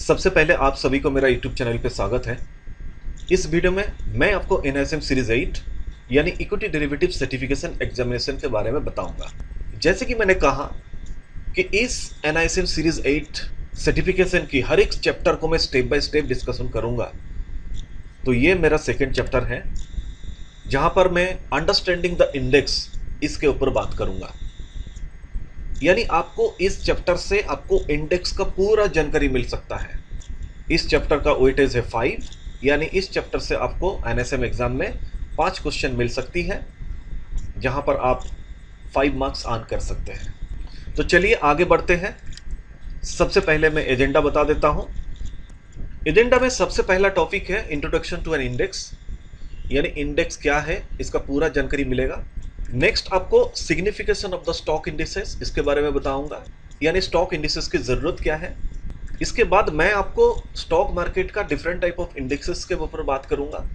सबसे पहले आप सभी को मेरा यूट्यूब चैनल पे स्वागत है। इस वीडियो में मैं आपको एनआईएसएम सीरीज 8 यानी इक्विटी डेरिवेटिव सर्टिफिकेशन एग्जामिनेशन के बारे में बताऊंगा। जैसे कि मैंने कहा कि इस एनआईएसएम सीरीज 8 सर्टिफिकेशन की हर एक चैप्टर को मैं स्टेप बाय स्टेप डिस्कशन करूंगा। तो ये मेरा सेकेंड चैप्टर है जहां पर मैं अंडरस्टैंडिंग द इंडेक्स इसके ऊपर बात करूंगा। यानी आपको इस चैप्टर से आपको इंडेक्स का पूरा जानकारी मिल सकता है। इस चैप्टर का वेटेज है 5, यानी इस चैप्टर से आपको एनएसएम एग्जाम में 5 क्वेश्चन मिल सकती है जहां पर आप 5 मार्क्स अर्न कर सकते हैं। तो चलिए आगे बढ़ते हैं। सबसे पहले मैं एजेंडा बता देता हूं। एजेंडा में सबसे पहला टॉपिक है इंट्रोडक्शन टू एन इंडेक्स, यानी इंडेक्स क्या है इसका पूरा जानकारी मिलेगा। नेक्स्ट आपको signification of the stock indices इसके बारे में बताऊंगा, यानी स्टॉक इंडिसेस की जरूरत क्या है। इसके बाद मैं आपको स्टॉक मार्केट का डिफरेंट टाइप ऑफ इंडेक्सेस के ऊपर बात करूंगा,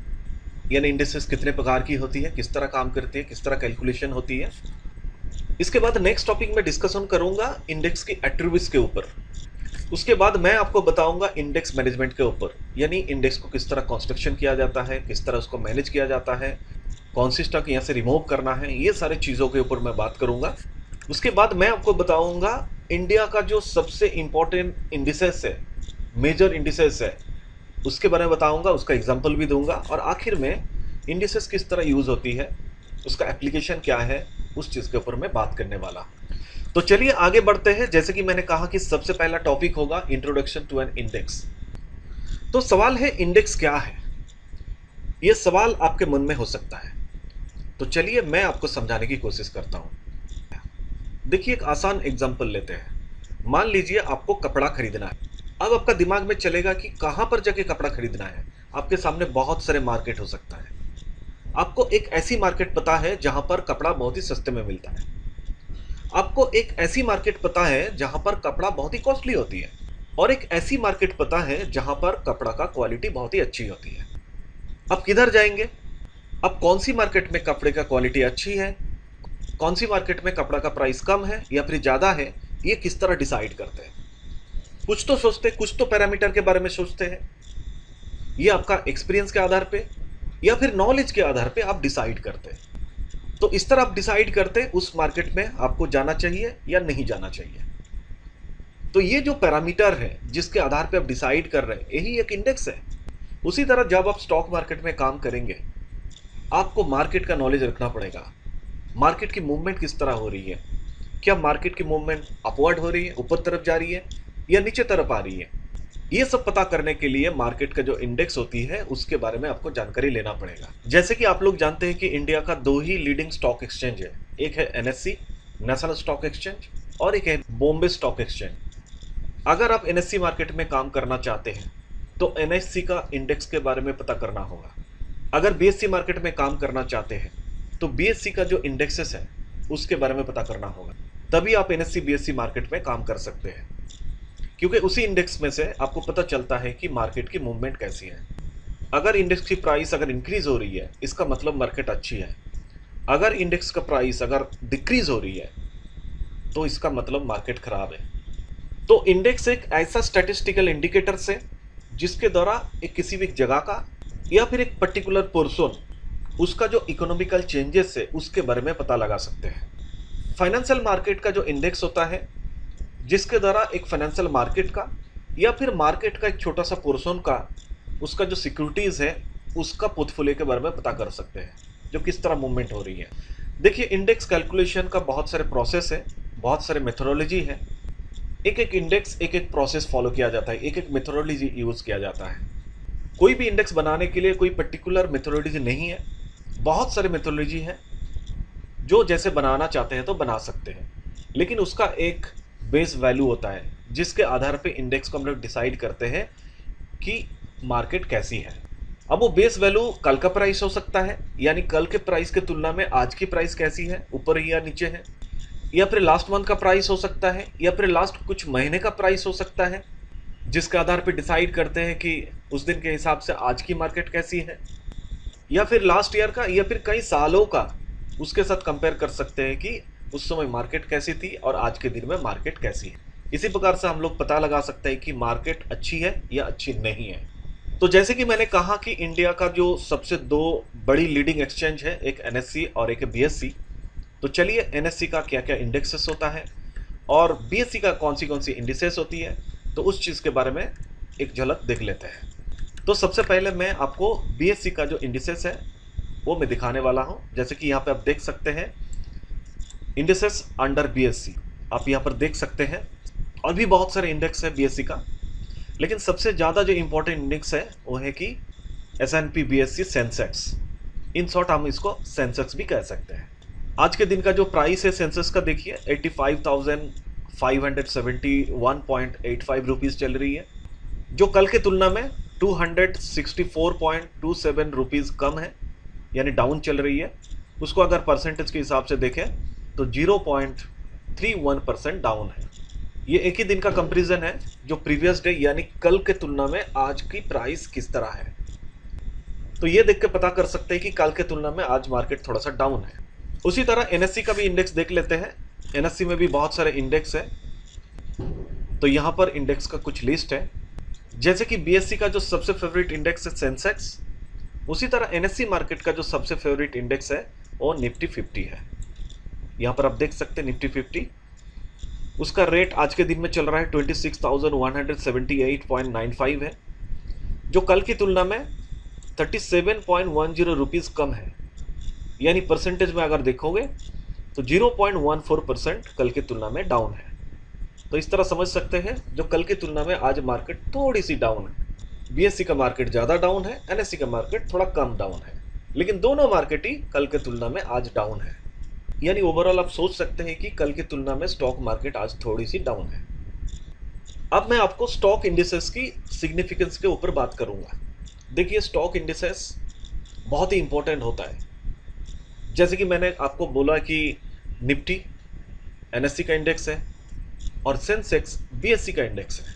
यानी इंडेक्सेस कितने प्रकार की होती है, किस तरह काम करती है, किस तरह कैलकुलेशन होती है। इसके बाद नेक्स्ट टॉपिक में डिस्कशन करूंगा इंडेक्स की एट्रीब्यूट्स के ऊपर। उसके बाद मैं आपको बताऊंगा इंडेक्स मैनेजमेंट के ऊपर, यानी इंडेक्स को किस तरह कंस्ट्रक्शन किया जाता है, किस तरह उसको मैनेज किया जाता है, कौन सी स्टॉक यहाँ से रिमूव करना है, ये सारी चीज़ों के ऊपर मैं बात करूंगा। उसके बाद मैं आपको बताऊंगा इंडिया का जो सबसे इंपॉर्टेंट इंडिसेस है, मेजर इंडिसेस है, उसके बारे में बताऊंगा, उसका एग्जाम्पल भी दूंगा। और आखिर में इंडिसेस किस तरह यूज होती है, उसका एप्लीकेशन क्या है, उस चीज़ के ऊपर मैं बात करने वाला। तो चलिए आगे बढ़ते हैं। जैसे कि मैंने कहा कि सबसे पहला टॉपिक होगा इंट्रोडक्शन टू एन इंडेक्स। तो सवाल है इंडेक्स क्या है, यह सवाल आपके मन में हो सकता है। तो चलिए मैं आपको समझाने की कोशिश करता हूं। देखिए एक आसान एग्जांपल लेते हैं। मान लीजिए आपको कपड़ा खरीदना है। अब आपका दिमाग में चलेगा कि कहां पर जाके कपड़ा खरीदना है। आपके सामने बहुत सारे मार्केट हो सकता है। आपको एक ऐसी मार्केट पता है जहां पर कपड़ा बहुत ही सस्ते में मिलता है। आपको एक ऐसी मार्केट पता है जहां पर कपड़ा बहुत ही कॉस्टली होती है, और एक ऐसी मार्केट पता है जहां पर कपड़ा का क्वालिटी बहुत ही अच्छी होती है। अब किधर जाएंगे? अब कौन सी मार्केट में कपड़े का क्वालिटी अच्छी है, कौन सी मार्केट में कपड़ा का प्राइस कम है या फिर ज़्यादा है, ये किस तरह डिसाइड करते हैं? कुछ तो सोचते, कुछ तो पैरामीटर के बारे में सोचते हैं। ये आपका एक्सपीरियंस के आधार पे या फिर नॉलेज के आधार पे आप डिसाइड करते हैं। तो इस तरह आप डिसाइड करते हैं उस मार्केट में आपको जाना चाहिए या नहीं जाना चाहिए। तो ये जो पैरामीटर है जिसके आधार पे आप डिसाइड कर रहे हैं, यही एक इंडेक्स है। उसी तरह जब आप स्टॉक मार्केट में काम करेंगे, आपको मार्केट का नॉलेज रखना पड़ेगा। मार्केट की मूवमेंट किस तरह हो रही है, क्या मार्केट की मूवमेंट अपवर्ड हो रही है, ऊपर तरफ जा रही है या नीचे तरफ आ रही है। ये सब पता करने के लिए मार्केट का जो इंडेक्स होती है उसके बारे में आपको जानकारी लेना पड़ेगा। जैसे कि आप लोग जानते हैं कि इंडिया का 2 ही लीडिंग स्टॉक एक्सचेंज है, एक है एनएससी नेशनल स्टॉक एक्सचेंज और एक है बॉम्बे स्टॉक एक्सचेंज। अगर आप एनएससी मार्केट में काम करना चाहते हैं तो एनएससी का इंडेक्स के बारे में पता करना होगा। अगर बीएससी मार्केट में काम करना चाहते हैं तो बीएससी का जो इंडेक्सेस है उसके बारे में पता करना होगा, तभी आप एनएससी बीएससी मार्केट में काम कर सकते हैं। क्योंकि उसी इंडेक्स में से आपको पता चलता है कि मार्केट की मूवमेंट कैसी है। अगर इंडेक्स की प्राइस अगर इंक्रीज हो रही है इसका मतलब मार्केट अच्छी है। अगर इंडेक्स का प्राइस अगर डिक्रीज हो रही है तो इसका मतलब मार्केट खराब है। तो इंडेक्स एक ऐसा स्टैटिस्टिकल इंडिकेटर है जिसके द्वारा एक किसी भी जगह का या फिर एक पर्टिकुलर पोर्शन उसका जो इकोनॉमिकल चेंजेस है उसके बारे में पता लगा सकते हैं। फाइनेंशियल मार्केट का जो इंडेक्स होता है जिसके द्वारा एक फाइनेंशियल मार्केट का या फिर मार्केट का एक छोटा सा पोर्शन का उसका जो सिक्योरिटीज़ है उसका पोर्टफोलियो के बारे में पता कर सकते हैं, जो किस तरह मूवमेंट हो रही है। देखिए इंडेक्स कैलकुलेशन का बहुत सारे प्रोसेस है, बहुत सारे मेथोडोलॉजी है। एक एक इंडेक्स एक एक प्रोसेस फॉलो किया जाता है, एक एक मेथोडोलॉजी यूज किया जाता है। कोई भी इंडेक्स बनाने के लिए कोई पर्टिकुलर मेथोडोलॉजी नहीं है, बहुत सारे मेथोडोलॉजी है जो जैसे बनाना चाहते हैं तो बना सकते हैं, लेकिन उसका एक बेस वैल्यू होता है जिसके आधार पे इंडेक्स को हम लोग डिसाइड करते हैं कि मार्केट कैसी है। अब वो बेस वैल्यू कल का प्राइस हो सकता है, यानी कल के प्राइस के तुलना में आज की प्राइस कैसी है, ऊपर या नीचे है, या फिर लास्ट मंथ का प्राइस हो सकता है, या फिर लास्ट कुछ महीने का प्राइस हो सकता है, जिसके आधार पे डिसाइड करते हैं कि उस दिन के हिसाब से आज की मार्केट कैसी है, या फिर लास्ट ईयर का या फिर कई सालों का उसके साथ कंपेयर कर सकते हैं कि उस समय मार्केट कैसी थी और आज के दिन में मार्केट कैसी है। इसी प्रकार से हम लोग पता लगा सकते हैं कि मार्केट अच्छी है या अच्छी नहीं है। तो जैसे कि मैंने कहा कि इंडिया का जो सबसे दो बड़ी लीडिंग एक्सचेंज है, एक एनएससी और एक बीएससी। तो चलिए एनएससी का क्या क्या इंडेक्सेस होता है और बीएससी का कौन सी इंडिसेस होती है, तो उस चीज़ के बारे में एक झलक देख लेते हैं। तो सबसे पहले मैं आपको बीएससी का जो इंडिसेस है वो मैं दिखाने वाला हूँ। जैसे कि यहाँ पे आप देख सकते हैं इंडिसेस अंडर बीएससी, आप यहाँ पर देख सकते हैं। और भी बहुत सारे इंडेक्स है बीएससी का, लेकिन सबसे ज़्यादा जो इम्पोर्टेंट इंडेक्स है वो है कि एस&पी बीएससी सेंसेक्स। इन शॉर्ट हम इसको सेंसेक्स भी कह सकते हैं। आज के दिन का जो प्राइस है सेंसेक्स का देखिए 85,571.85 रुपीज़ चल रही है, जो कल के तुलना में 264.27 रुपीज़ कम है, यानी डाउन चल रही है। उसको अगर परसेंटेज के हिसाब से देखें तो 0.31% डाउन है। ये एक ही दिन का कंपैरिजन है, जो प्रीवियस डे यानी कल के तुलना में आज की प्राइस किस तरह है। तो ये देख के पता कर सकते हैं कि कल के तुलना में आज मार्केट थोड़ा सा डाउन है। उसी तरह एनएससी का भी इंडेक्स देख लेते हैं। एनएससी में भी बहुत सारे इंडेक्स है, तो यहाँ पर इंडेक्स का कुछ लिस्ट है। जैसे कि बीएससी का जो सबसे फेवरेट इंडेक्स है सेंसेक्स, उसी तरह एनएससी मार्केट का जो सबसे फेवरेट इंडेक्स है वो निफ्टी 50 है। यहाँ पर आप देख सकते हैं निफ्टी 50, उसका रेट आज के दिन में चल रहा है 26,178.95 है, जो कल की तुलना में 37.10 रुपीज़ कम है। यानी परसेंटेज में अगर देखोगे तो 0.14% कल की तुलना में डाउन है। तो इस तरह समझ सकते हैं जो कल की तुलना में आज मार्केट थोड़ी सी डाउन है। बीएससी का मार्केट ज़्यादा डाउन है, एनएससी का मार्केट थोड़ा कम डाउन है, लेकिन दोनों मार्केट ही कल के तुलना में आज डाउन है। यानी ओवरऑल आप सोच सकते हैं कि कल की तुलना में स्टॉक मार्केट आज थोड़ी सी डाउन है। अब मैं आपको स्टॉक इंडिसेस की सिग्निफिकेंस के ऊपर बात करूंगा। देखिए स्टॉक इंडिसेस बहुत ही इंपॉर्टेंट होता है। जैसे कि मैंने आपको बोला कि निफ्टी एनएससी का इंडेक्स है और सेंसेक्स बीएससी का इंडेक्स है।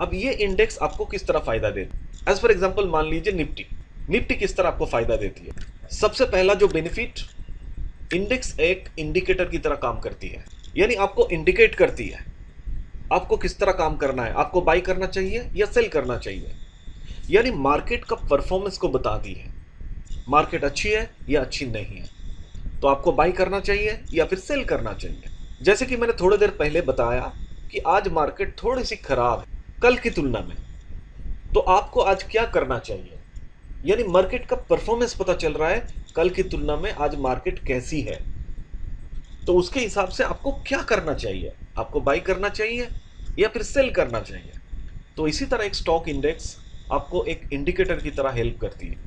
अब ये इंडेक्स आपको किस तरह फायदा देते हैं? एज फॉर एग्जांपल मान लीजिए निफ्टी किस तरह आपको फायदा देती है। सबसे पहला जो बेनिफिट, इंडेक्स एक इंडिकेटर की तरह काम करती है, यानी आपको इंडिकेट करती है आपको किस तरह काम करना है, आपको बाई करना चाहिए या सेल करना चाहिए। यानी मार्केट का परफॉर्मेंस को बताती है, मार्केट अच्छी है या अच्छी नहीं है, तो आपको बाई करना चाहिए या फिर सेल करना चाहिए। जैसे कि मैंने थोड़ी देर पहले बताया कि आज मार्केट थोड़ी सी खराब है कल की तुलना में, तो आपको आज क्या करना चाहिए। यानी मार्केट का परफॉर्मेंस पता चल रहा है कल की तुलना में आज मार्केट कैसी है, तो उसके हिसाब से आपको क्या करना चाहिए, आपको बाई करना चाहिए या फिर सेल करना चाहिए। तो इसी तरह एक स्टॉक इंडेक्स आपको एक इंडिकेटर की तरह हेल्प करती है।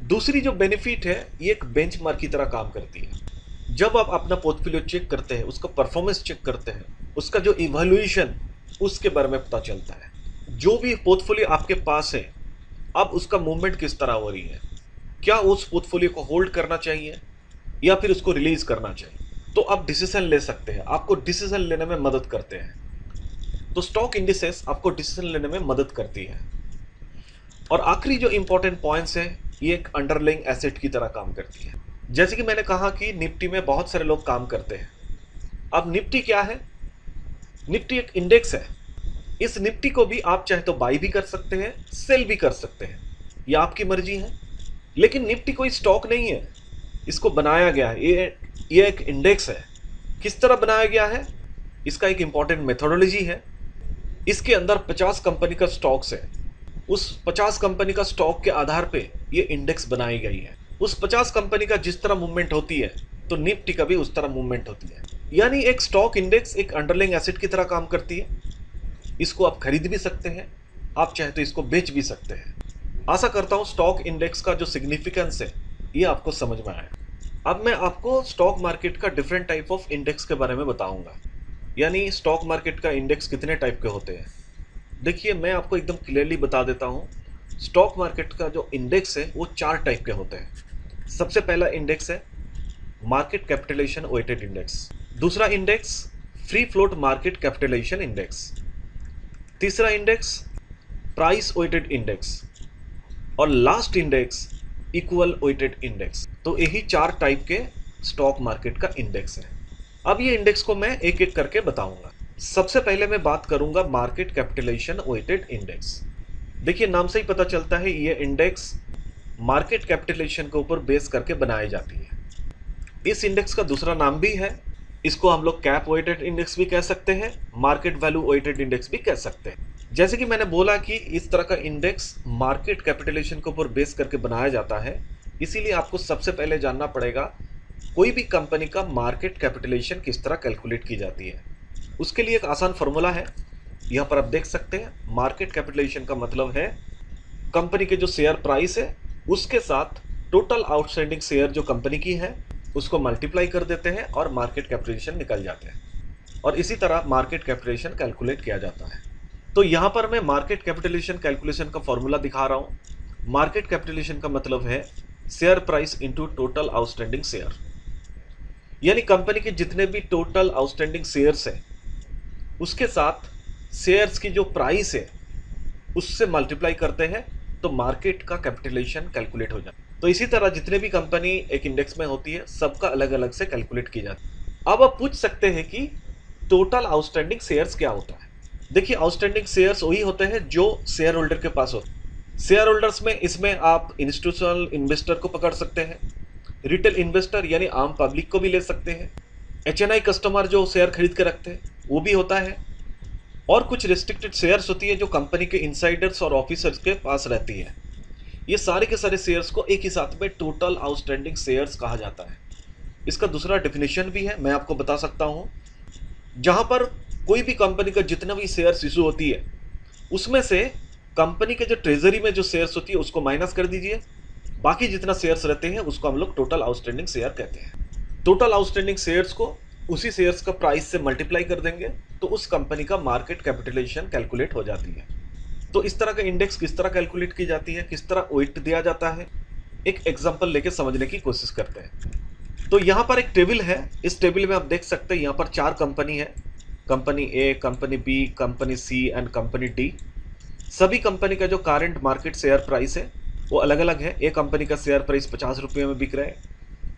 दूसरी जो बेनिफिट है, ये एक बेंचमार्क की तरह काम करती है। जब आप अपना पोर्टफोलियो चेक करते हैं, उसका परफॉर्मेंस चेक करते हैं, उसका जो इवैल्यूएशन उसके बारे में पता चलता है। जो भी पोर्टफोलियो आपके पास है, अब उसका मूवमेंट किस तरह हो रही है, क्या उस पोर्टफोलियो को होल्ड करना चाहिए या फिर उसको रिलीज करना चाहिए, तो आप डिसीजन ले सकते हैं। आपको डिसीजन लेने में मदद करते हैं। तो स्टॉक इंडिसेस आपको डिसीजन लेने में मदद करती है। और आखिरी जो इंपॉर्टेंट पॉइंट्स है, ये एक अंडरलाइंग एसेट की तरह काम करती है। जैसे कि मैंने कहा कि निफ्टी में बहुत सारे लोग काम करते हैं। अब निफ्टी क्या है? निफ्टी एक इंडेक्स है। इस निफ्टी को भी आप चाहे तो बाई भी कर सकते हैं, सेल भी कर सकते हैं, यह आपकी मर्जी है। लेकिन निफ्टी कोई स्टॉक नहीं है, इसको बनाया गया है, ये एक इंडेक्स है। किस तरह बनाया गया है, इसका एक इंपॉर्टेंट मेथोडोलॉजी है। इसके अंदर 50 कंपनी का स्टॉक्स है। उस 50 कंपनी का स्टॉक के आधार पे ये इंडेक्स बनाई गई है। उस 50 कंपनी का जिस तरह मूवमेंट होती है, तो निफ्टी का भी उस तरह मूवमेंट होती है। यानी एक स्टॉक इंडेक्स एक अंडरलाइंग एसेट की तरह काम करती है। इसको आप खरीद भी सकते हैं, आप चाहे तो इसको बेच भी सकते हैं। आशा करता हूँ स्टॉक इंडेक्स का जो सिग्निफिकेंस है ये आपको समझ में आया। अब मैं आपको स्टॉक मार्केट का डिफरेंट टाइप ऑफ इंडेक्स के बारे में बताऊंगा। यानी स्टॉक मार्केट का इंडेक्स कितने टाइप के होते हैं। देखिए मैं आपको एकदम क्लियरली बता देता हूँ, स्टॉक मार्केट का जो इंडेक्स है वो 4 टाइप के होते हैं। सबसे पहला इंडेक्स है मार्केट कैपिटलाइजेशन वेटेड इंडेक्स। दूसरा index free float market capitalisation index. तीसरा इंडेक्स प्राइस वेटेड इंडेक्स। और last index equal weighted index. तो यही 4 टाइप के स्टॉक मार्केट का इंडेक्स है। अब ये इंडेक्स को मैं एक एक करके बताऊंगा। सबसे पहले मैं बात करूंगा मार्केट कैपिटलाइजेशन वेटेड इंडेक्स। देखिए नाम से ही पता चलता है ये इंडेक्स मार्केट कैपिटलाइजेशन के ऊपर बेस करके बनाई जाती है। इस इंडेक्स का दूसरा नाम भी है, इसको हम लोग कैप वेटेड इंडेक्स भी कह सकते हैं, मार्केट वैल्यू वेटेड इंडेक्स भी कह सकते हैं। जैसे कि मैंने बोला कि इस तरह का इंडेक्स मार्केट कैपिटलाइजेशन के ऊपर बेस करके बनाया जाता है, इसीलिए आपको सबसे पहले जानना पड़ेगा कोई भी कंपनी का मार्केट कैपिटलाइजेशन किस तरह कैलकुलेट की जाती है। उसके लिए एक आसान फॉर्मूला है, यहाँ पर आप देख सकते हैं। मार्केट कैपिटलाइजेशन का मतलब है कंपनी के जो शेयर प्राइस है उसके साथ टोटल आउटस्टैंडिंग शेयर जो कंपनी की है उसको मल्टीप्लाई कर देते हैं और मार्केट कैपिटलाइजेशन निकल जाते हैं, और इसी तरह मार्केट कैपिटलाइजेशन कैलकुलेट किया जाता है। तो यहाँ पर मैं मार्केट कैपिटलाइजेशन कैलकुलेशन का फॉर्मूला दिखा रहा हूँ। मार्केट कैपिटलाइजेशन का मतलब है share price into total outstanding share, यानी कंपनी के जितने भी टोटल आउटस्टैंडिंग शेयर्स है उसके साथ शेयर्स की जो प्राइस है उससे मल्टीप्लाई करते हैं तो मार्केट का कैपिटलाइजेशन कैलकुलेट हो जाता है। तो इसी तरह जितने भी कंपनी एक इंडेक्स में होती है सबका अलग अलग से कैलकुलेट की जाती है। अब आप पूछ सकते हैं कि टोटल आउटस्टैंडिंग शेयर्स क्या होता है। देखिए आउटस्टैंडिंग शेयर्स वही होते हैं जो शेयर होल्डर के पास होते हैं। शेयर होल्डर्स में इसमें आप इंस्टीट्यूशनल इन्वेस्टर को पकड़ सकते हैं, रिटेल इन्वेस्टर यानी आम पब्लिक को भी ले सकते हैं, HNI कस्टमर जो शेयर खरीद के रखते हैं वो भी होता है, और कुछ रिस्ट्रिक्टेड शेयर्स होती है जो कंपनी के इनसाइडर्स और ऑफिसर्स के पास रहती है। ये सारे के सारे शेयर्स को एक ही साथ में टोटल आउटस्टैंडिंग शेयर्स कहा जाता है। इसका दूसरा डेफिनेशन भी है, मैं आपको बता सकता हूँ। जहाँ पर कोई भी कंपनी का जितना भी शेयर्स इशू होती है उसमें से कंपनी के जो ट्रेजरी में जो शेयर्स होती है उसको माइनस कर दीजिए, बाकी जितना शेयर्स रहते हैं उसको हम लोग टोटल आउटस्टैंडिंग शेयर कहते हैं। टोटल आउटस्टैंडिंग शेयर्स को उसी शेयर्स का प्राइस से मल्टीप्लाई कर देंगे तो उस कंपनी का मार्केट कैपिटलाइजेशन कैलकुलेट हो जाती है। तो इस तरह का इंडेक्स किस तरह कैलकुलेट की जाती है, किस तरह वेट दिया जाता है, एक एग्जांपल लेके समझने की कोशिश करते हैं। तो यहाँ पर एक टेबल है, इस टेबल में आप देख सकते हैं यहाँ पर 4 कंपनी है, company A, company B, company C and company D. सभी कंपनी का जो करंट मार्केट शेयर प्राइस है वो अलग अलग है। ए कंपनी का शेयर प्राइस 50 रुपये में बिक रहा है,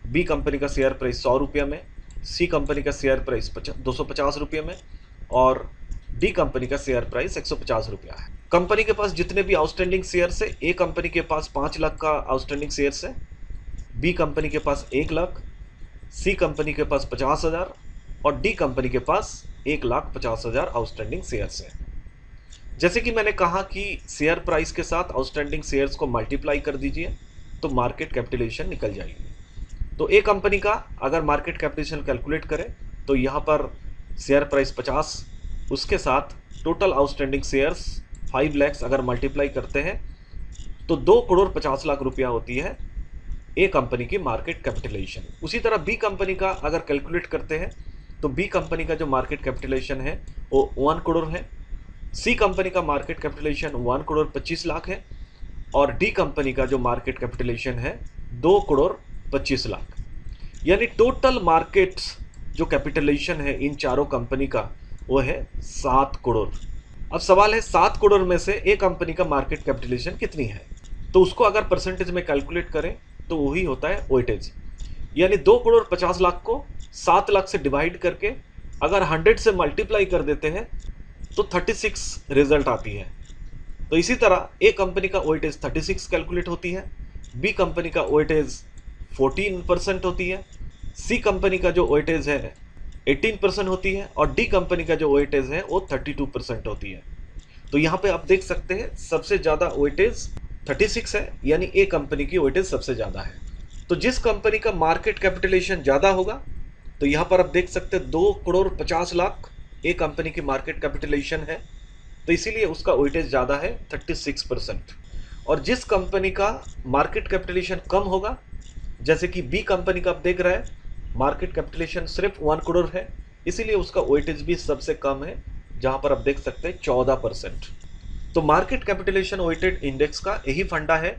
बी कंपनी का शेयर प्राइस 100 रुपये में, सी कंपनी का शेयर प्राइस 250 रुपये में, और डी कंपनी का शेयर प्राइस 150 रुपया है। कंपनी के पास जितने भी आउटस्टैंडिंग शेयर्स है, ए कंपनी के पास 5 लाख का आउटस्टैंडिंग शेयर्स है, बी कंपनी के पास 1 लाख, सी कंपनी के पास 50,000 और डी कंपनी के पास 1,50,000 आउटस्टैंडिंग शेयर्स है। जैसे कि मैंने कहा कि शेयर प्राइस के साथ आउटस्टैंडिंग शेयर्स को मल्टीप्लाई कर दीजिए तो मार्केट कैपिटलाइजेशन निकल जाएगी। तो ए कंपनी का अगर मार्केट कैपिटलाइजेशन कैलकुलेट करें तो यहाँ पर शेयर प्राइस 50, उसके साथ टोटल आउटस्टैंडिंग शेयर्स 5 लाख अगर मल्टीप्लाई करते हैं तो 2,50,00,000 रुपया होती है ए कंपनी की मार्केट कैपिटलाइजेशन। उसी तरह बी कंपनी का अगर कैलकुलेट करते हैं तो बी कंपनी का जो मार्केट कैपिटलाइजेशन है वो 1 करोड़ है, सी कंपनी का मार्केट कैपिटलाइजेशन 1,25,00,000 है, और डी कंपनी का जो मार्केट कैपिटलाइजेशन है 2,25,00,000। यानी टोटल मार्केट जो कैपिटलाइजेशन है इन चारों कंपनी का वो है 7 करोड़। अब सवाल है 7 करोड़ में से ए कंपनी का मार्केट कैपिटलाइजेशन कितनी है, तो उसको अगर परसेंटेज में कैलकुलेट करें तो वही होता है वेटेज। यानी 2,50,00,000 को 7 लाख से डिवाइड करके अगर 100 से मल्टीप्लाई कर देते हैं तो 36 रिजल्ट आती है। तो इसी तरह ए कंपनी का वेटेज 36 कैलकुलेट होती है, बी कंपनी का वेटेज 14% होती है, सी कंपनी का जो वेटेज है 18% होती है, और डी कंपनी का जो वेटेज है वो 32% होती है। तो यहाँ पे आप देख सकते हैं सबसे ज़्यादा वेटेज 36 है, यानी ए कंपनी की वेटेज सबसे ज़्यादा है। तो जिस कंपनी का मार्केट कैपिटलाइजेशन ज़्यादा होगा, तो यहाँ पर आप देख सकते हैं 2,50,00,000 ए कंपनी की मार्केट कैपिटलाइजेशन है, तो इसीलिए उसका वेटेज ज़्यादा है 36%। और जिस कंपनी का मार्केट कैपिटलाइजेशन कम होगा, जैसे कि बी कंपनी का आप देख रहे हैं मार्केट कैपिटलाइजेशन सिर्फ 1 करोड़ है, इसीलिए उसका वेटेज भी सबसे कम है, जहाँ पर आप देख सकते हैं 14%। तो मार्केट कैपिटलाइजेशन वेटेड इंडेक्स का यही फंडा है,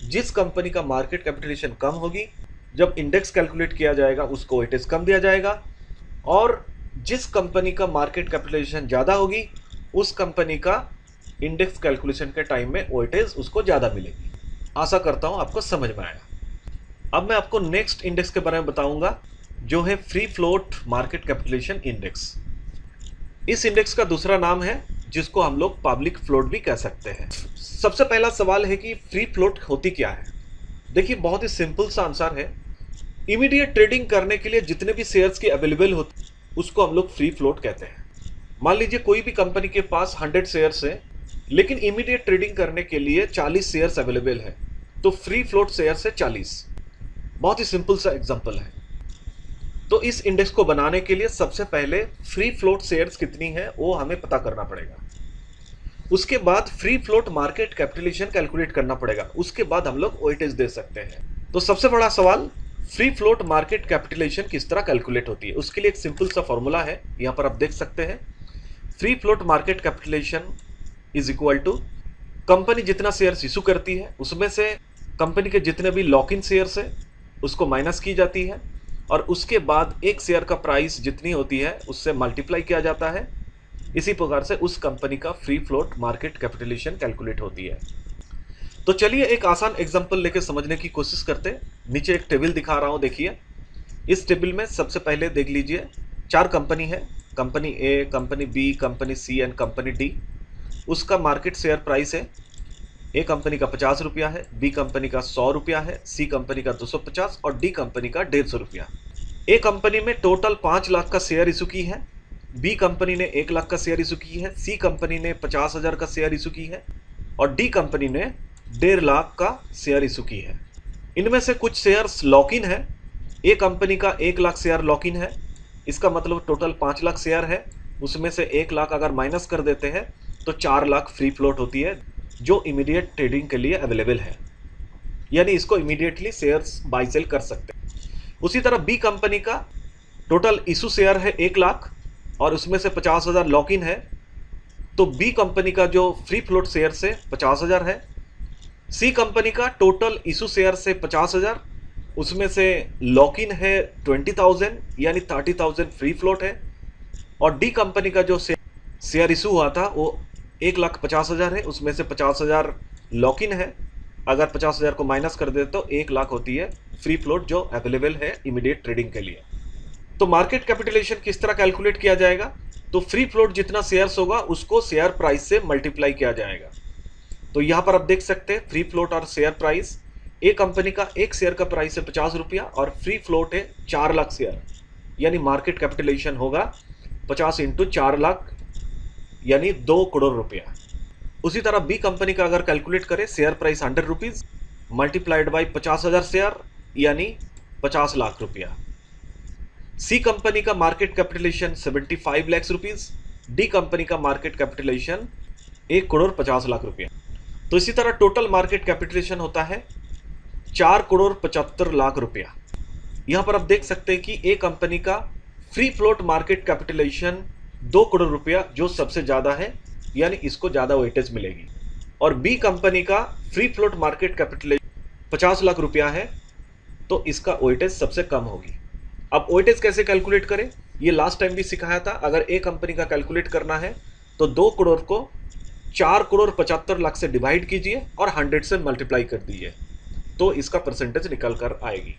जिस कंपनी का मार्केट कैपिटलाइजेशन कम होगी जब इंडेक्स कैलकुलेट किया जाएगा उसको वेटेज कम दिया जाएगा, और जिस कंपनी का मार्केट कैपिटलाइजेशन ज़्यादा होगी उस कंपनी का इंडेक्स कैलकुलेशन के टाइम में वेटेज उसको ज़्यादा मिलेगी। आशा करता हूँ आपको समझ में आया। अब मैं आपको नेक्स्ट इंडेक्स के बारे में बताऊंगा जो है free float market capitalisation index. इस इंडेक्स का दूसरा नाम है जिसको हम लोग पब्लिक फ्लोट भी कह सकते हैं। सबसे पहला सवाल है कि फ्री फ्लोट होती क्या है। देखिए, बहुत ही सिंपल सा आंसर है। इमीडिएट ट्रेडिंग करने के लिए जितने भी शेयर्स की अवेलेबल होती उसको हम लोग फ्री फ्लोट कहते हैं। मान लीजिए कोई भी कंपनी के पास 100 शेयर्स है, लेकिन इमीडिएट ट्रेडिंग करने के लिए 40 शेयर्स अवेलेबल है, तो फ्री फ्लोट शेयर्स है 40। बहुत ही सिंपल सा एग्जांपल है। तो इस इंडेक्स को बनाने के लिए सबसे पहले फ्री फ्लोट शेयर्स कितनी है वो हमें पता करना पड़ेगा। उसके बाद free float market capitalization calculate करना पड़ेगा। उसके बाद हम लोग वेटेज दे सकते हैं। तो सबसे बड़ा सवाल, फ्री फ्लोट मार्केट कैपिटलाइजेशन किस तरह कैलकुलेट होती है। उसके लिए एक सिंपल सा फॉर्मूला है, यहाँ पर आप देख सकते हैं। Free float market capitalization is equal to company जितना शेयर्स इशू करती है उसमें से कंपनी के जितने भी लॉक इन शेयर्स है उसको माइनस की जाती है, और उसके बाद एक शेयर का प्राइस जितनी होती है उससे मल्टीप्लाई किया जाता है। इसी प्रकार से उस कंपनी का free float market capitalization calculate होती है। तो चलिए एक आसान एग्जांपल लेके समझने की कोशिश करते हैं। नीचे एक टेबल दिखा रहा हूं, देखिए। इस टेबल में सबसे पहले देख लीजिए 4 कंपनी है, company A, company B, company C and company D. उसका मार्केट शेयर प्राइस है, ए कंपनी का 50 रुपया है, बी कंपनी का 100 रुपया है, सी कंपनी का 250 और डी कंपनी का 150 रुपया। ए कंपनी में टोटल 5 लाख का शेयर इशू की है, बी कंपनी ने 1 लाख का शेयर इशू की है, सी कंपनी ने 50,000 का शेयर इशू की है और डी कंपनी ने 1.5 लाख का शेयर इशू की है। इनमें से कुछ शेयर्स लॉक इन है। ए कंपनी का 1 लाख शेयर लॉक इन है, इसका मतलब टोटल 5 लाख शेयर है। उसमें से 1 लाख अगर माइनस कर देते हैं तो 4 लाख फ्री फ्लोट होती है, जो इमीडिएट ट्रेडिंग के लिए अवेलेबल है, यानी इसको इमीडिएटली शेयर्स बाय सेल कर सकते हैं। उसी तरह बी कंपनी का टोटल इशू शेयर है 1 लाख और उसमें से 50,000 लॉक इन है, तो बी कंपनी का जो फ्री फ्लोट शेयर से 50,000 है। सी कंपनी का टोटल इशू शेयर से 50,000, उसमें से लॉक इन है 20,000 यानी 30,000 फ्री फ्लोट है, और डी कंपनी का जो शेयर इशू हुआ था वो 1,50,000 है, उसमें से 50,000 लॉक इन है। अगर 50,000 को माइनस कर दे तो 1 लाख होती है फ्री फ्लोट जो अवेलेबल है इमीडिएट ट्रेडिंग के लिए। तो मार्केट कैपिटलाइजेशन किस तरह कैलकुलेट किया जाएगा, तो फ्री फ्लोट जितना शेयर्स होगा उसको शेयर प्राइस से मल्टीप्लाई किया जाएगा। तो यहाँ पर आप देख सकते हैं फ्री फ्लोट और शेयर प्राइस। ए कंपनी का एक शेयर का प्राइस है 50 रुपया और फ्री फ्लोट है 4 लाख शेयर, यानी मार्केट कैपिटलाइजेशन होगा 50 इंटू 4 लाख यानी 2 करोड़ रुपया। उसी तरह बी कंपनी का अगर कैलकुलेट करें, share price 100 rupees multiplied by 50,000 share यानी 50 लाख रुपया। सी कंपनी का market capitalization 75 lakh rupees, D company का मार्केट कैपिटलाइजेशन 1 करोड़ 50 लाख रुपया। तो इसी तरह टोटल मार्केट कैपिटलाइजेशन होता है 4 करोड़ 75 लाख रुपया। यहां पर आप देख सकते हैं कि ए कंपनी का free float market capitalization 2 crore रुपया जो सबसे ज्यादा है, यानी इसको ज्यादा वेटेज मिलेगी, और बी कंपनी का free float market capitalization 50 lakh रुपया है, तो इसका वेटेज सबसे कम होगी। अब वेटेज कैसे कैलकुलेट करें, ये लास्ट टाइम भी सिखाया था। अगर ए कंपनी का कैलकुलेट करना है तो 2 करोड़ को 4 करोड़ 75 लाख से डिवाइड कीजिए और 100 से मल्टीप्लाई कर दीजिए, तो इसका परसेंटेज निकल कर आएगी।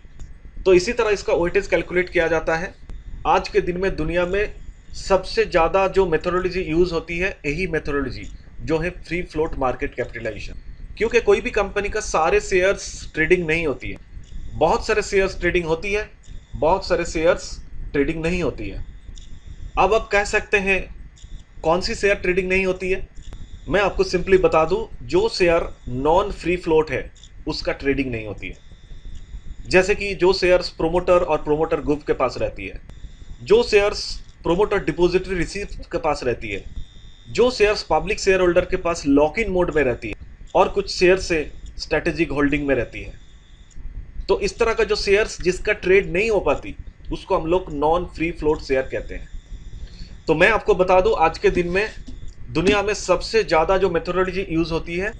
तो इसी तरह इसका वेटेज कैलकुलेट किया जाता है। आज के दिन में दुनिया में सबसे ज़्यादा जो मेथोडोलॉजी यूज़ होती है, यही मेथोडोलॉजी जो है फ्री फ्लोट मार्केट कैपिटलाइजेशन, क्योंकि कोई भी कंपनी का सारे शेयर्स ट्रेडिंग नहीं होती है। बहुत सारे शेयर्स ट्रेडिंग होती है, बहुत सारे शेयर्स ट्रेडिंग नहीं होती है। अब आप कह सकते हैं कौन सी शेयर ट्रेडिंग नहीं होती है। मैं आपको सिंपली बता दूं, जो शेयर नॉन फ्री फ्लोट है उसका ट्रेडिंग नहीं होती है। जैसे कि जो शेयर्स प्रोमोटर और प्रोमोटर ग्रुप के पास रहती है, जो शेयर्स प्रोमोटर डिपॉजिटरी रिसीप्ट के पास रहती है, जो शेयर्स पब्लिक शेयर होल्डर के पास लॉक इन मोड में रहती है, और कुछ शेयर से स्ट्रेटेजिक होल्डिंग में रहती है। तो इस तरह का जो शेयर्स जिसका ट्रेड नहीं हो पाती उसको हम लोग नॉन फ्री फ्लोट शेयर कहते हैं। तो मैं आपको बता दूं, आज के दिन में दुनिया में सबसे ज़्यादा जो मेथोडोलॉजी यूज़ होती है,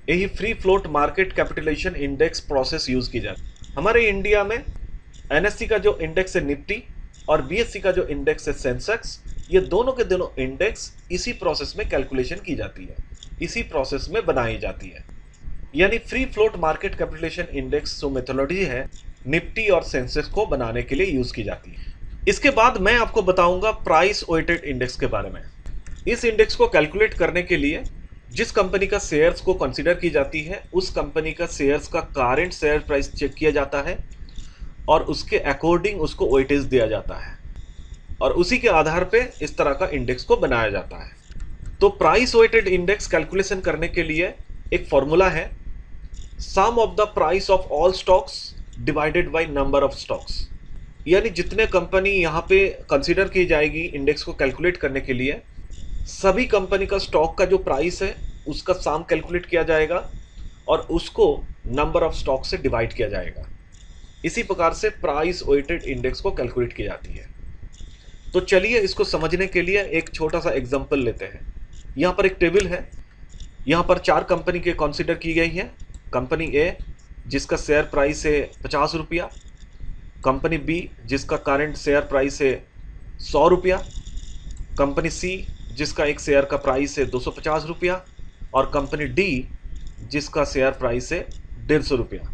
यही free float market capitalisation index process use की जाती है। हमारे इंडिया में एनएससी का जो इंडेक्स है निफ्टी और बीएससी का जो इंडेक्स है सेंसेक्स, ये दोनों के दोनों इंडेक्स इसी प्रोसेस में कैलकुलेशन की जाती है, इसी प्रोसेस में बनाई जाती है। यानी free float market capitalisation index जो मेथोडोलॉजी है, निफ्टी और सेंसेक्स को बनाने के लिए यूज की जाती है। इसके बाद मैं आपको बताऊंगा प्राइस वेटेड इंडेक्स के बारे में। इस इंडेक्स को कैलकुलेट करने के लिए जिस कंपनी का शेयर्स को कंसीडर की जाती है उस कंपनी का शेयर्स का करंट शेयर प्राइस चेक किया जाता है और उसके अकॉर्डिंग उसको वेटेज दिया जाता है और उसी के आधार पे इस तरह का इंडेक्स को बनाया जाता है। तो प्राइस वेटेड इंडेक्स कैलकुलेशन करने के लिए एक फॉर्मूला है, sum of the price of all stocks divided by number of stocks. यानी जितने कंपनी यहाँ पे कंसीडर की जाएगी इंडेक्स को कैलकुलेट करने के लिए, सभी कंपनी का स्टॉक का जो प्राइस है उसका सम कैलकुलेट किया जाएगा और उसको नंबर ऑफ स्टॉक से डिवाइड किया जाएगा। इसी प्रकार से प्राइस वेटेड इंडेक्स को कैलकुलेट की जाती है। तो चलिए इसको समझने के लिए एक छोटा सा एग्जांपल लेते हैं। यहाँ पर एक टेबल है, यहाँ पर 4 कंपनी के कंसीडर की गई है। कंपनी ए जिसका शेयर प्राइस है 50 रुपया, कंपनी बी जिसका करंट शेयर प्राइस है 100 रुपया, कंपनी सी जिसका एक शेयर का प्राइस है 250 रुपया और कंपनी डी जिसका शेयर प्राइस है 150 रुपया।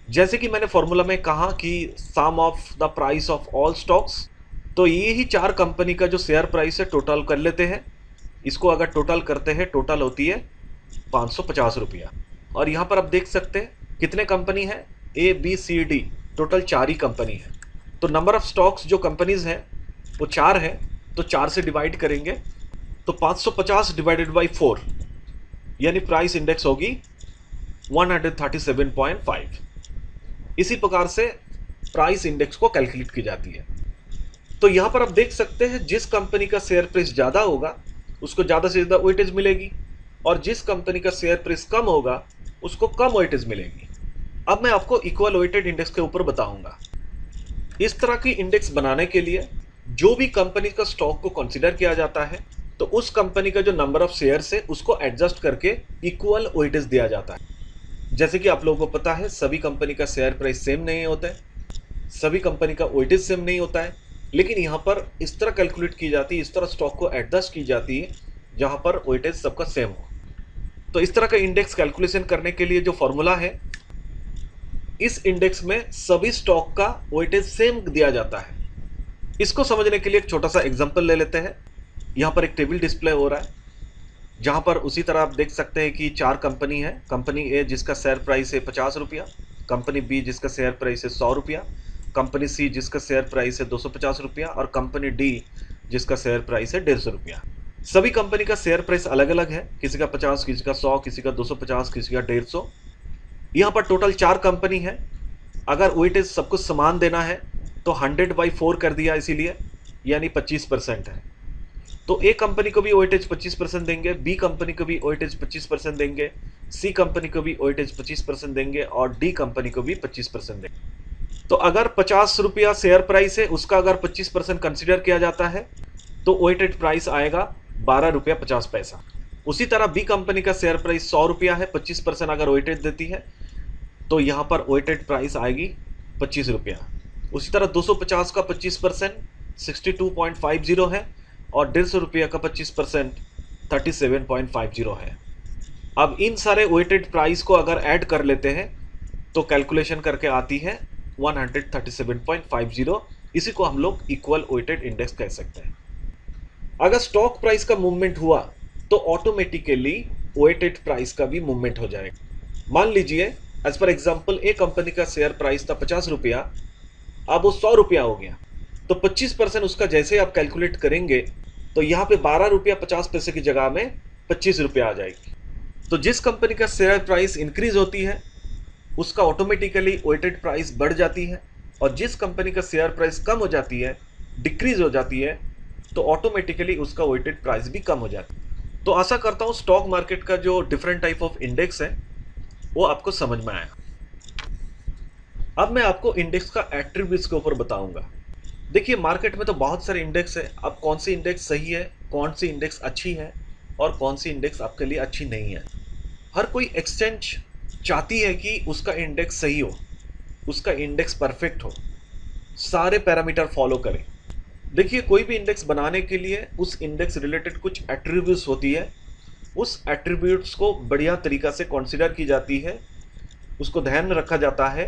जैसे कि मैंने फॉर्मूला में कहा कि sum of the price of all stocks, तो ये ही 4 कंपनी का जो शेयर प्राइस है टोटल कर लेते हैं। इसको अगर टोटल करते हैं टोटल होती है 550 रुपया। और यहाँ पर आप देख सकते हैं कितने कंपनी है, A B C D, total 4 ही कंपनी है। तो नंबर ऑफ स्टॉक्स जो कंपनीज हैं वो 4 है, तो 4 से डिवाइड करेंगे तो 550 डिवाइडेड बाई 4 यानी प्राइस इंडेक्स होगी 137.5। इसी प्रकार से प्राइस इंडेक्स को कैलकुलेट की जाती है। तो यहाँ पर आप देख सकते हैं जिस कंपनी का शेयर प्राइस ज़्यादा होगा उसको ज़्यादा से ज़्यादा वेटेज मिलेगी और जिस कंपनी का शेयर प्राइस कम होगा उसको कम वेटेज मिलेगी। अब मैं आपको इक्वल वेटेड इंडेक्स के ऊपर बताऊंगा। इस तरह की इंडेक्स बनाने के लिए जो भी कंपनी का स्टॉक को कंसीडर किया जाता है तो उस कंपनी का जो नंबर ऑफ शेयर्स है उसको एडजस्ट करके इक्वल वेटेज दिया जाता है। जैसे कि आप लोगों को पता है सभी कंपनी का शेयर प्राइस सेम नहीं होता है, सभी कंपनी का वेटेज सेम नहीं होता है, लेकिन यहाँ पर इस तरह कैलकुलेट की जाती है, इस तरह स्टॉक को एडजस्ट की जाती है जहाँ पर वेटेज सबका सेम हो। तो इस तरह का इंडेक्स कैलकुलेशन करने के लिए जो फॉर्मूला है, इस इंडेक्स में सभी स्टॉक का वेटेज सेम दिया जाता है। इसको समझने के लिए एक छोटा सा एग्जांपल ले लेते हैं। यहाँ पर एक टेबल डिस्प्ले हो रहा है जहाँ पर उसी तरह आप देख सकते हैं कि 4 कंपनी है। कंपनी ए जिसका शेयर प्राइस है 50 रुपया, कंपनी बी जिसका शेयर प्राइस है 100 रुपया, कंपनी सी जिसका शेयर प्राइस है 250 रुपया और कंपनी डी जिसका शेयर प्राइस है 150 रुपया। सभी कंपनी का शेयर प्राइस अलग अलग है, किसी का 50, किसी का 100, किसी का 250, किसी का 150। यहाँ पर टोटल 4 कंपनी है। अगर वेटेज सबको समान देना है तो 100/4 कर दिया, इसीलिए यानी 25% है। तो ए कंपनी को भी वेटेज 25% देंगे, बी कंपनी को भी वेटेज 25% देंगे, सी कंपनी को भी वेटेज 25% देंगे और डी कंपनी को भी 25% देंगे। तो अगर 50 रुपया शेयर प्राइस है उसका अगर 25% कंसिडर किया जाता है तो वेटेड प्राइस आएगा 12 रुपया 50 पैसा। उसी तरह बी कंपनी का शेयर प्राइस 100 रुपया है, 25% अगर वेटेज देती है तो यहाँ पर वेटेड प्राइस आएगी 25 रुपया। उसी तरह 250 का 25% 62.50 है और 150 रुपया का 25% 37.50 है। अब इन सारे वेटेड प्राइस को अगर ऐड कर लेते हैं तो कैलकुलेशन करके आती है 137.50। इसी को हम लोग इक्वल वेटेड इंडेक्स कह सकते हैं। अगर स्टॉक प्राइस का मूवमेंट हुआ तो ऑटोमेटिकली वेटेड प्राइस का भी मूवमेंट हो जाएगा। मान लीजिए एज पर एग्जांपल ए कंपनी का शेयर प्राइस था 50 रुपया, अब वो 100 रुपया हो गया, तो 25% उसका जैसे आप कैलकुलेट करेंगे तो यहाँ पे 12 रुपया 50 पैसे की जगह में 25 रुपया आ जाएगी। तो जिस कंपनी का शेयर प्राइस इंक्रीज होती है उसका ऑटोमेटिकली वेटेड प्राइस बढ़ जाती है और जिस कंपनी का शेयर प्राइस कम हो जाती है, डिक्रीज हो जाती है, तो ऑटोमेटिकली उसका वेटेड प्राइस भी कम हो जाता है। तो आशा करता हूँ स्टॉक मार्केट का जो डिफरेंट टाइप ऑफ इंडेक्स है वो आपको समझ में आया। अब मैं आपको इंडेक्स का एट्रीब्यूट्स के ऊपर बताऊंगा। देखिए मार्केट में तो बहुत सारे इंडेक्स है, अब कौन सी इंडेक्स सही है, कौन सी इंडेक्स अच्छी है और कौन सी इंडेक्स आपके लिए अच्छी नहीं है। हर कोई एक्सचेंज चाहती है कि उसका इंडेक्स सही हो, उसका इंडेक्स परफेक्ट हो, सारे पैरामीटर फॉलो करे। देखिए कोई भी इंडेक्स बनाने के लिए उस इंडेक्स रिलेटेड कुछ एट्रीब्यूट्स होती है, उस एट्रीब्यूट्स को बढ़िया तरीका से कंसीडर की जाती है, उसको ध्यान में रखा जाता है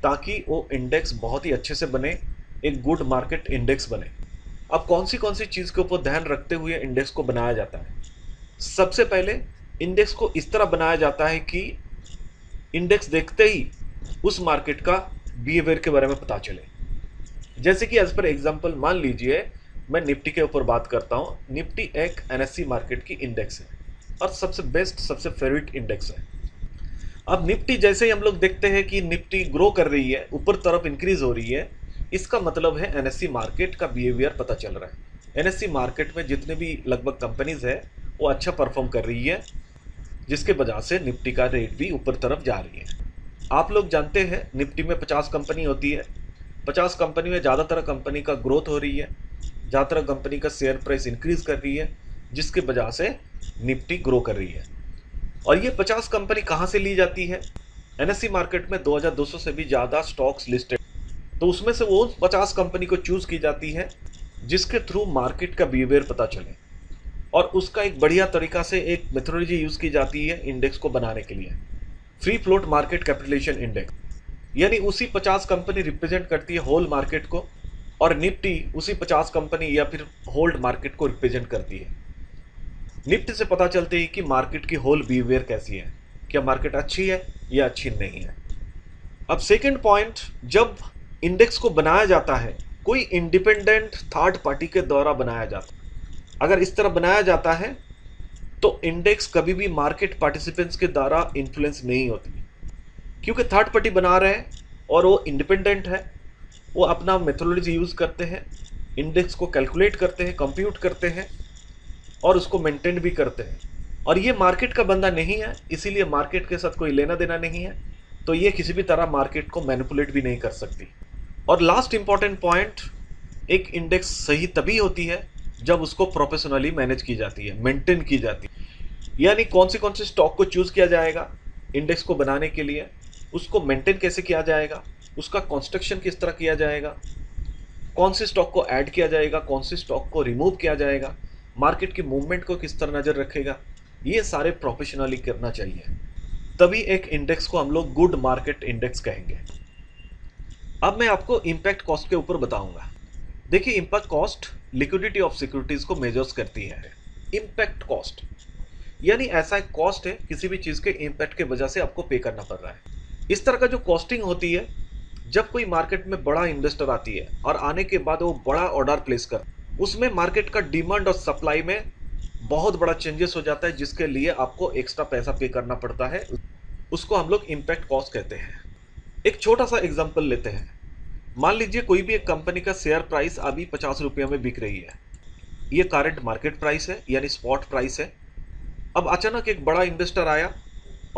ताकि वो इंडेक्स बहुत ही अच्छे से बने, एक गुड मार्केट इंडेक्स बने। अब कौन सी चीज़ के ऊपर ध्यान रखते हुए इंडेक्स को बनाया जाता है? सबसे पहले इंडेक्स को इस तरह बनाया जाता है कि इंडेक्स देखते ही उस मार्केट का बिहेवियर के बारे में पता चले। जैसे कि एज पर एग्जांपल मान लीजिए मैं निफ्टी के ऊपर बात करता हूं। निफ्टी एक एनएससी मार्केट की इंडेक्स है और सबसे बेस्ट, सबसे फेवरेट इंडेक्स है। अब निफ्टी जैसे ही हम लोग देखते हैं कि निफ्टी ग्रो कर रही है, ऊपर तरफ इंक्रीज हो रही है, इसका मतलब है एनएससी मार्केट का बिहेवियर पता चल रहा है। एनएससी मार्केट में जितने भी लगभग कंपनीज है वो अच्छा परफॉर्म कर रही है, जिसके वजह से निफ्टी का रेट भी ऊपर तरफ जा रही है। आप लोग जानते हैं निफ्टी में 50 कंपनी होती है। 50 कंपनी में ज़्यादातर कंपनी का ग्रोथ हो रही है, ज़्यादातर कंपनी का शेयर प्राइस इंक्रीज कर रही है, जिसके वजह से निफ्टी ग्रो कर रही है। और ये 50 कंपनी कहाँ से ली जाती है? एनएससी मार्केट में 2200 से भी ज़्यादा स्टॉक्स लिस्टेड, तो उसमें से वो 50 कंपनी को चूज की जाती है जिसके थ्रू मार्केट का बिहेवियर पता चले। और उसका एक बढ़िया तरीका से एक मेथोडोलॉजी यूज़ की जाती है इंडेक्स को बनाने के लिए, free float market capitalisation index. यानी उसी 50 कंपनी रिप्रेजेंट करती है होल मार्केट को, और निफ्टी उसी 50 कंपनी या फिर होल्ड मार्केट को रिप्रेजेंट करती है। निफ्टी से पता चलती है कि मार्केट की होल बिहेवियर कैसी है, क्या मार्केट अच्छी है या अच्छी नहीं है। अब सेकंड पॉइंट, जब इंडेक्स को बनाया जाता है कोई इंडिपेंडेंट थर्ड पार्टी के द्वारा बनाया जाता है। अगर इस तरह बनाया जाता है तो इंडेक्स कभी भी मार्केट पार्टिसिपेंट्स के द्वारा इन्फ्लुएंस नहीं होती, क्योंकि थर्ड पार्टी बना रहे हैं और वो इंडिपेंडेंट है। वो अपना मेथोडोलॉजी यूज़ करते हैं, इंडेक्स को कैलकुलेट करते हैं, कंप्यूट करते हैं और उसको मेंटेन भी करते हैं। और ये मार्केट का बंदा नहीं है, इसीलिए मार्केट के साथ कोई लेना देना नहीं है, तो ये किसी भी तरह मार्केट को मैनिपुलेट भी नहीं कर सकती। और लास्ट इंपॉर्टेंट पॉइंट, एक इंडेक्स सही तभी होती है जब उसको प्रोफेशनली मैनेज की जाती है, मेंटेन की जाती है। यानी कौन सी स्टॉक को चूज किया जाएगा इंडेक्स को बनाने के लिए, उसको मेंटेन कैसे किया जाएगा, उसका कंस्ट्रक्शन किस तरह किया जाएगा, कौन से स्टॉक को ऐड किया जाएगा, कौन से स्टॉक को रिमूव किया जाएगा, मार्केट की मूवमेंट को किस तरह नजर रखेगा, ये सारे प्रोफेशनली करना चाहिए। तभी एक इंडेक्स को हम लोग गुड मार्केट इंडेक्स कहेंगे। अब मैं आपको इंपैक्ट कॉस्ट के ऊपर बताऊंगा। देखिए, impact cost liquidity of securities को मेजर्स करती है। इंपैक्ट कॉस्ट यानी ऐसा एक कॉस्ट है किसी भी चीज के इंपैक्ट के वजह से आपको पे करना पड़ रहा है। इस तरह का जो कॉस्टिंग होती है, जब कोई मार्केट में बड़ा इन्वेस्टर आती है और आने के बाद वो बड़ा ऑर्डर प्लेस कर, उसमें मार्केट का डिमांड और सप्लाई में बहुत बड़ा चेंजेस हो जाता है, जिसके लिए आपको एक्स्ट्रा पैसा पे करना पड़ता है। उसको हम लोग इंपैक्ट कॉस्ट कहते हैं। एक छोटा सा एग्जांपल लेते हैं। मान लीजिए कोई भी एक कंपनी का शेयर प्राइस अभी 50 रुपये में बिक रही है। ये करंट मार्केट प्राइस है, यानी स्पॉट प्राइस है। अब अचानक एक बड़ा इन्वेस्टर आया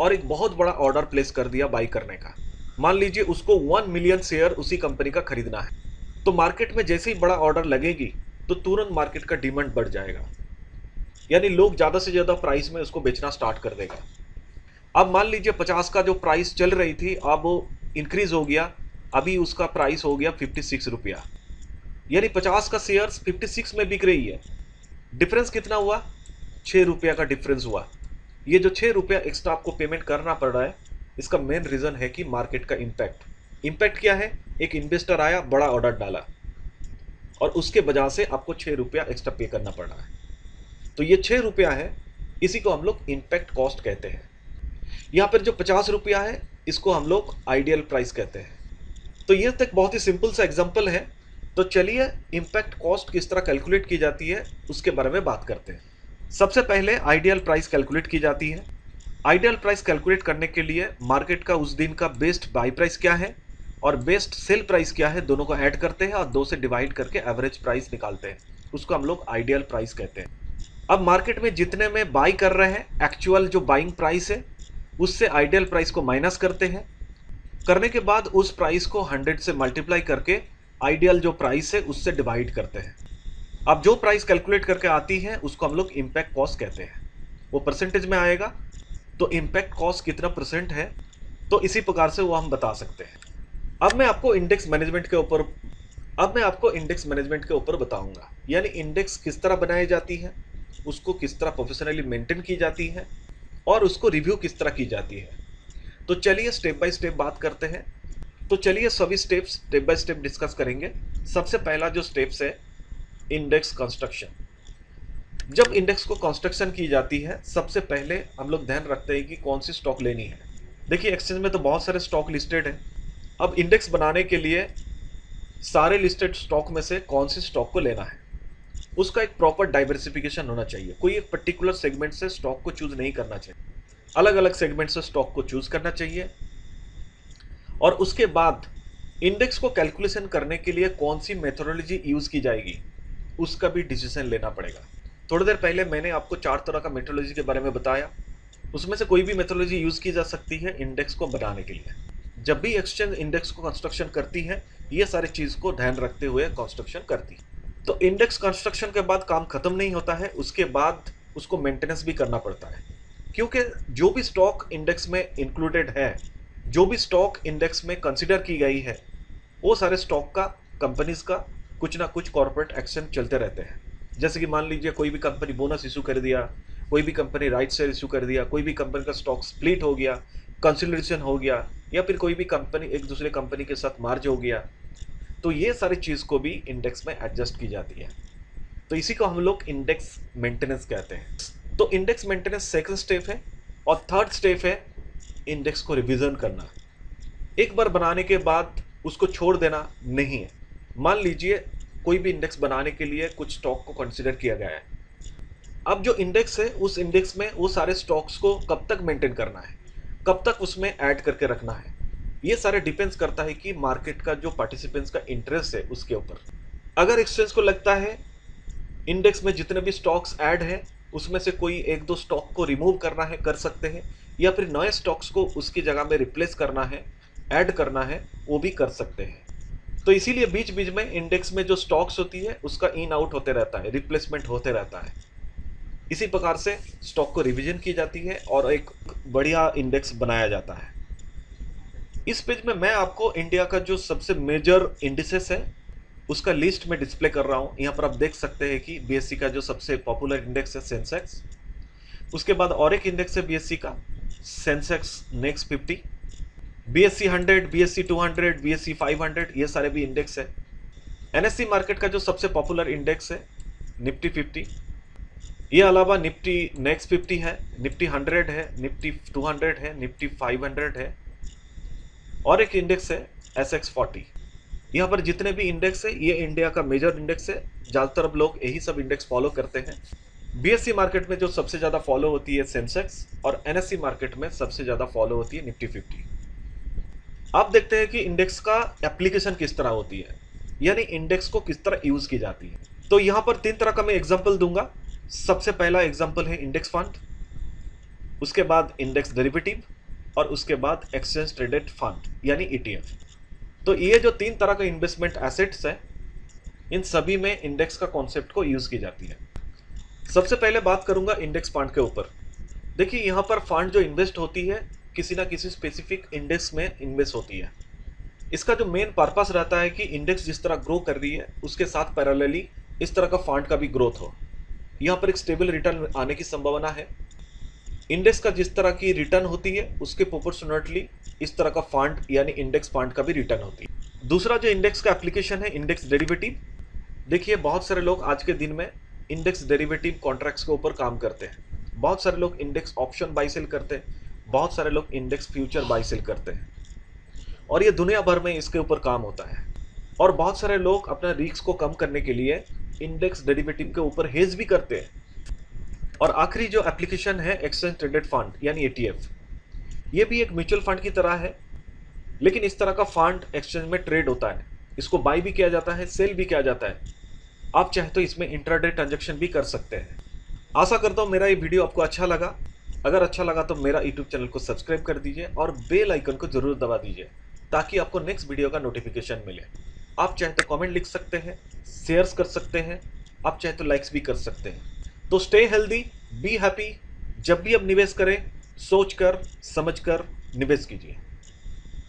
और एक बहुत बड़ा ऑर्डर प्लेस कर दिया बाई करने का। मान लीजिए उसको 1 मिलियन शेयर उसी कंपनी का खरीदना है। तो मार्केट में जैसे ही बड़ा ऑर्डर लगेगी तो तुरंत मार्केट का डिमांड बढ़ जाएगा, यानी लोग ज़्यादा से ज़्यादा प्राइस में उसको बेचना स्टार्ट कर देगा। अब मान लीजिए 50 का जो प्राइस चल रही थी, अब वो इंक्रीज हो गया, अभी उसका प्राइस हो गया 56 रुपया, यानी 50 का शेयर्स 56 में बिक रही है। डिफरेंस कितना हुआ? 6 रुपया का डिफरेंस हुआ। ये जो 6 रुपया एक्स्ट्रा आपको पेमेंट करना पड़ रहा है, इसका मेन रीजन है कि मार्केट का इम्पैक्ट क्या है? एक इन्वेस्टर आया, बड़ा ऑर्डर डाला और उसके वजह से आपको 6 रुपया एक्स्ट्रा पे करना पड़ रहा है। तो ये 6 रुपया है, इसी को हम लोग इम्पैक्ट कॉस्ट कहते हैं। यहाँ पर जो 50 रुपया है, इसको हम लोग आइडियल प्राइस कहते हैं। तो ये तक बहुत ही सिंपल सा एग्जांपल है। तो चलिए इम्पैक्ट कॉस्ट किस तरह कैलकुलेट की जाती है उसके बारे में बात करते हैं। सबसे पहले आइडियल प्राइस कैलकुलेट की जाती है। आइडियल प्राइस कैलकुलेट करने के लिए मार्केट का उस दिन का बेस्ट बाई प्राइस क्या है और बेस्ट सेल प्राइस क्या है, दोनों को ऐड करते हैं और 2 से डिवाइड करके एवरेज प्राइस निकालते हैं। उसको हम लोग आइडियल प्राइस कहते हैं। अब मार्केट में जितने में बाई कर रहे हैं, एक्चुअल जो बाइंग प्राइस है उससे आइडियल प्राइस को माइनस करते हैं। करने के बाद उस प्राइस को 100 से मल्टीप्लाई करके आइडियल जो प्राइस है उससे डिवाइड करते हैं। अब जो प्राइस कैलकुलेट करके आती है उसको हम लोग इम्पैक्ट कॉस्ट कहते हैं। वो परसेंटेज में आएगा, तो इम्पैक्ट कॉस्ट कितना परसेंट है, तो इसी प्रकार से वो हम बता सकते हैं। अब मैं आपको इंडेक्स मैनेजमेंट के ऊपर बताऊंगा, यानी इंडेक्स किस तरह बनाई जाती है, उसको किस तरह प्रोफेशनली मेंटेन की जाती है और उसको रिव्यू किस तरह की जाती है। तो चलिए स्टेप बाय स्टेप बात करते हैं। तो चलिए सभी steps step by step discuss करेंगे। सबसे पहला जो स्टेप्स है, इंडेक्स कंस्ट्रक्शन। जब इंडेक्स को कंस्ट्रक्शन की जाती है, सबसे पहले हम लोग ध्यान रखते हैं कि कौन सी स्टॉक लेनी है। देखिए एक्सचेंज में तो बहुत सारे स्टॉक लिस्टेड हैं। अब इंडेक्स बनाने के लिए सारे लिस्टेड स्टॉक में से कौन सी स्टॉक को लेना है, उसका एक प्रॉपर डाइवर्सिफिकेशन होना चाहिए। कोई एक पर्टिकुलर सेगमेंट से स्टॉक को चूज नहीं करना चाहिए, अलग अलग सेगमेंट से स्टॉक को चूज करना चाहिए। और उसके बाद इंडेक्स को कैलकुलेशन करने के लिए कौन सी मेथोडोलॉजी यूज की जाएगी, उसका भी डिसीजन लेना पड़ेगा। थोड़ी देर पहले मैंने आपको 4 तरह का मेथोडोलॉजी के बारे में बताया, उसमें से कोई भी मेथोडोलॉजी यूज की जा सकती है इंडेक्स को बनाने के लिए। जब भी एक्सचेंज इंडेक्स को कंस्ट्रक्शन करती है, ये सारी चीज को ध्यान रखते हुए कंस्ट्रक्शन करती है। तो इंडेक्स कंस्ट्रक्शन के बाद काम खत्म नहीं होता है, उसके बाद उसको मेंटेनेंस भी करना पड़ता है, क्योंकि जो भी स्टॉक इंडेक्स में इंक्लूडेड है, जो भी स्टॉक इंडेक्स में कंसिडर की गई है, वो सारे स्टॉक का, कंपनीज का कुछ ना कुछ कॉर्पोरेट एक्शन चलते रहते हैं। जैसे कि मान लीजिए कोई भी कंपनी बोनस इशू कर दिया, कोई भी कंपनी राइट शेयर इशू कर दिया, कोई भी कंपनी का स्टॉक स्प्लिट हो गया, कंसोलिडेशन हो गया, या फिर कोई भी कंपनी एक दूसरे कंपनी के साथ मार्ज हो गया, तो ये सारी चीज़ को भी इंडेक्स में एडजस्ट की जाती है। तो इसी को हम लोग इंडेक्स मेंटेनेंस कहते हैं। तो इंडेक्स मेंटेनेंस सेकंड स्टेप है। और थर्ड स्टेप है इंडेक्स को रिवीजन करना। एक बार बनाने के बाद उसको छोड़ देना नहीं है। मान लीजिए कोई भी इंडेक्स बनाने के लिए कुछ स्टॉक को कंसीडर किया गया है। अब जो इंडेक्स है, उस इंडेक्स में वो सारे स्टॉक्स को कब तक मेंटेन करना है, कब तक उसमें ऐड करके रखना है, ये सारे डिपेंड्स करता है कि मार्केट का जो पार्टिसिपेंट्स का इंटरेस्ट है उसके ऊपर। अगर एक्सचेंज को लगता है इंडेक्स में जितने भी स्टॉक्स ऐड हैं उसमें से कोई एक दो स्टॉक को रिमूव करना है, कर सकते हैं, या फिर नए स्टॉक्स को उसकी जगह में रिप्लेस करना है, ऐड करना है, वो भी कर सकते हैं। तो इसीलिए बीच बीच में इंडेक्स में जो स्टॉक्स होती है उसका इन आउट होते रहता है, रिप्लेसमेंट होते रहता है। इसी प्रकार से स्टॉक को रिवीजन की जाती है और एक बढ़िया इंडेक्स बनाया जाता है। इस पेज में मैं आपको इंडिया का जो सबसे मेजर इंडिसेस है उसका लिस्ट में डिस्प्ले कर रहा हूं। यहाँ पर आप देख सकते हैं कि बीएससी का जो सबसे पॉपुलर इंडेक्स है सेंसेक्स, उसके बाद और एक इंडेक्स है बीएससी का Sensex next 50, BSc 100, BSc 200, BSc 500, ये सारे भी इंडेक्स है। एनएससी मार्केट का जो सबसे पॉपुलर इंडेक्स है निफ्टी 50, ये अलावा निफ्टी नेक्स्ट 50 है, निफ्टी 100 है, निफ्टी 200 है, निफ्टी 500 है, और एक इंडेक्स है एसएक्स 40। यहाँ पर जितने भी इंडेक्स है ये इंडिया का मेजर इंडेक्स है। ज़्यादातर अब लोग यही सब इंडेक्स फॉलो करते हैं। बीएससी मार्केट में जो सबसे ज़्यादा फॉलो होती है सेंसेक्स, और एनएससी मार्केट में सबसे ज़्यादा फॉलो होती है निफ्टी 50। आप देखते हैं कि इंडेक्स का एप्लीकेशन किस तरह होती है, यानी इंडेक्स को किस तरह यूज की जाती है। तो यहाँ पर 3 तरह का मैं एग्जांपल दूंगा। सबसे पहला एग्जांपल है इंडेक्स फंड, उसके बाद इंडेक्स डेरिवेटिव, और उसके बाद एक्सचेंज ट्रेडेड फंड यानी ईटीएफ। तो ये जो 3 तरह का इन्वेस्टमेंट एसेट्स है, इन सभी में इंडेक्स का कॉन्सेप्ट को यूज की जाती है। सबसे पहले बात करूंगा इंडेक्स फंड के ऊपर। देखिए यहाँ पर फंड जो इन्वेस्ट होती है किसी ना किसी स्पेसिफिक इंडेक्स में इन्वेस्ट होती है। इसका जो मेन पर्पस रहता है कि इंडेक्स जिस तरह ग्रो कर रही है उसके साथ पैरेलली इस तरह का फंड का भी ग्रोथ हो। यहाँ पर एक स्टेबल रिटर्न आने की संभावना है। इंडेक्स का जिस तरह की रिटर्न होती है उसके प्रोपोर्शनेटली इस तरह का फंड यानी इंडेक्स फंड का भी रिटर्न होती है। दूसरा जो इंडेक्स का एप्लीकेशन है इंडेक्स डेरिवेटिव। देखिए बहुत सारे लोग आज के दिन में इंडेक्स डेरिवेटिव कॉन्ट्रैक्ट्स के ऊपर काम करते हैं। बहुत सारे लोग इंडेक्स ऑप्शन बाई सेल करते हैं, बहुत सारे लोग इंडेक्स फ्यूचर बाई सेल करते हैं, और ये दुनिया भर में इसके ऊपर काम होता है। और बहुत सारे लोग अपना रिस्क को कम करने के लिए इंडेक्स डेरिवेटिव के ऊपर हेज भी करते हैं। और आखिरी जो एप्लीकेशन है एक्सचेंज ट्रेडेड फंड यानी एटीएफ, ये भी एक म्यूचुअल फंड की तरह है, लेकिन इस तरह का फंड एक्सचेंज में ट्रेड होता है। इसको बाई भी किया जाता है, सेल भी किया जाता है। आप चाहे तो इसमें इंट्राडे ट्रांजैक्शन भी कर सकते हैं। आशा करता हूँ मेरा ये वीडियो आपको अच्छा लगा। अगर अच्छा लगा तो मेरा यूट्यूब चैनल को सब्सक्राइब कर दीजिए और बेल आइकन को जरूर दबा दीजिए ताकि आपको नेक्स्ट वीडियो का नोटिफिकेशन मिले। आप चाहे तो कमेंट लिख सकते हैं, शेयर्स कर सकते हैं, आप चाहे तो लाइक्स भी कर सकते हैं। तो स्टे हेल्दी, बी हैप्पी। जब भी आप निवेश करें सोच कर समझ कर निवेश कीजिए।